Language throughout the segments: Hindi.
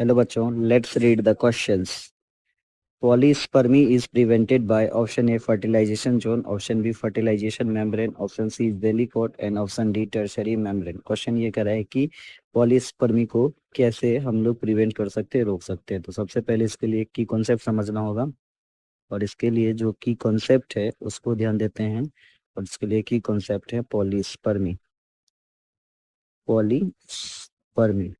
हेलो बच्चों, let's read the questions. Polyspermy is prevented by option A fertilisation zone, option B fertilisation membrane, option C belly coat and option D tertiary membrane. Question ये कह रहा है कि पॉलीस्पर्मी को कैसे हम लोग प्रिवेंट कर सकते हैं, रोक सकते हैं। तो सबसे पहले इसके लिए की कॉन्सेप्ट समझना होगा, और इसके लिए जो की कॉन्सेप्ट है उसको ध्यान देते हैं। और इसके लिए की कॉन्सेप्ट है पॉलीस्पर्मी। पॉलीस्पर्मी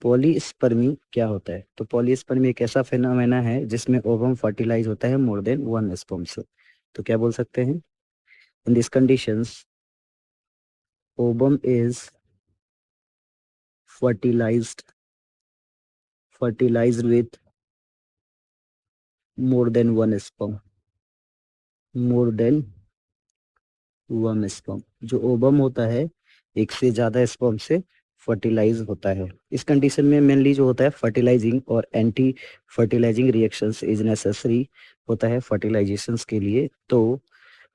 पॉलीस्पर्मी क्या होता है? तो पॉलीस्पर्मी एक ऐसा फेनोमेना है जिसमें ओवम फर्टिलाइज होता है मोर देन वन स्पर्म से। तो क्या बोल सकते हैं? In this conditions ovum is fertilized with more than one sperm. More than one sperm, जो ओवम होता है एक से ज्यादा स्पर्म से फर्टिलाइज होता है। इस कंडीशन में मेनली जो होता है फर्टिलाइजिंग और anti fertilizing reactions is necessary होता है फर्टिलाइजेशंस के लिए। तो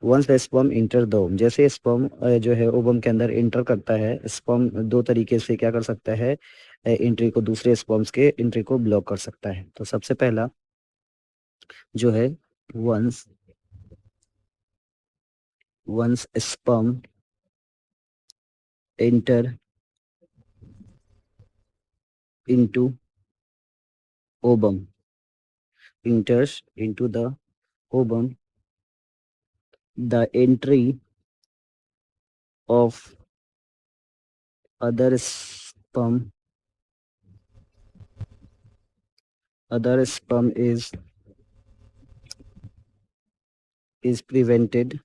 once the sperm enter the ovum, जैसे स्पर्म जो है ओवम के अंदर इंटर करता है, स्पर्म दो तरीके से क्या कर सकता है, एंट्री को, दूसरे स्पर्म्स के एंट्री को ब्लॉक कर सकता है। तो सबसे पहला जो है, once once sperm enter into ovum, enters into the ovum, the entry of other sperm is prevented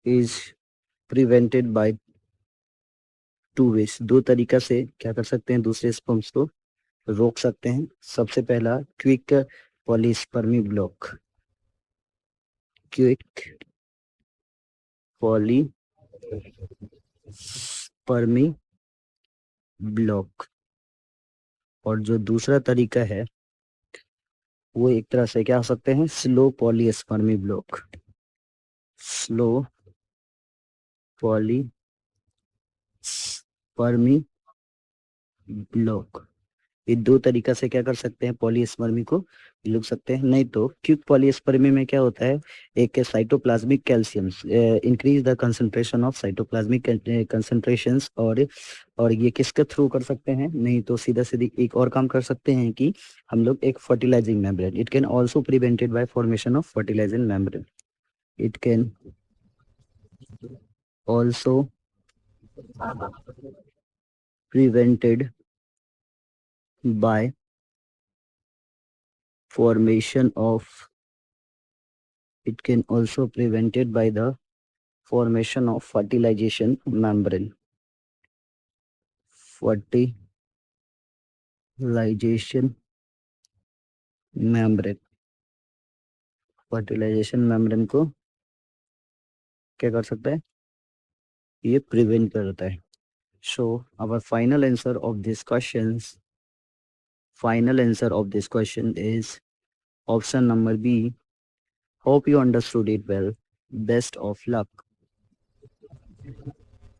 is prevented by two ways. दो तरीका से क्या कर सकते हैं, दूसरे स्पर्म्स को रोक सकते हैं। सबसे पहला quick polyspermy block, quick polyspermy block. और जो दूसरा तरीका है वो एक तरह से क्या हो सकते हैं, slow polyspermy block. Slow polyspermy block. ये दो तरीका से क्या कर सकते हैं, पॉलीस्पर्मी को रोक सकते हैं। नहीं तो क्विक पॉलीस्पर्मी में क्या होता है, एक cytoplasmic calcium increase the concentration of cytoplasmic concentrations. और ये किसके थ्रू कर सकते हैं? नहीं तो सीधा सीधी एक और काम कर सकते हैं कि हम लोग एक fertilising membrane, it can also prevented by formation of fertilising membrane. It can also prevented by formation of it can also prevented by the formation of fertilization membrane. Fertilization membrane, fertilization membrane को क्या कर सकता है, ये प्रिवेंट करता है। So our final answer of this question is option number B. Hope you understood it well. Best of luck.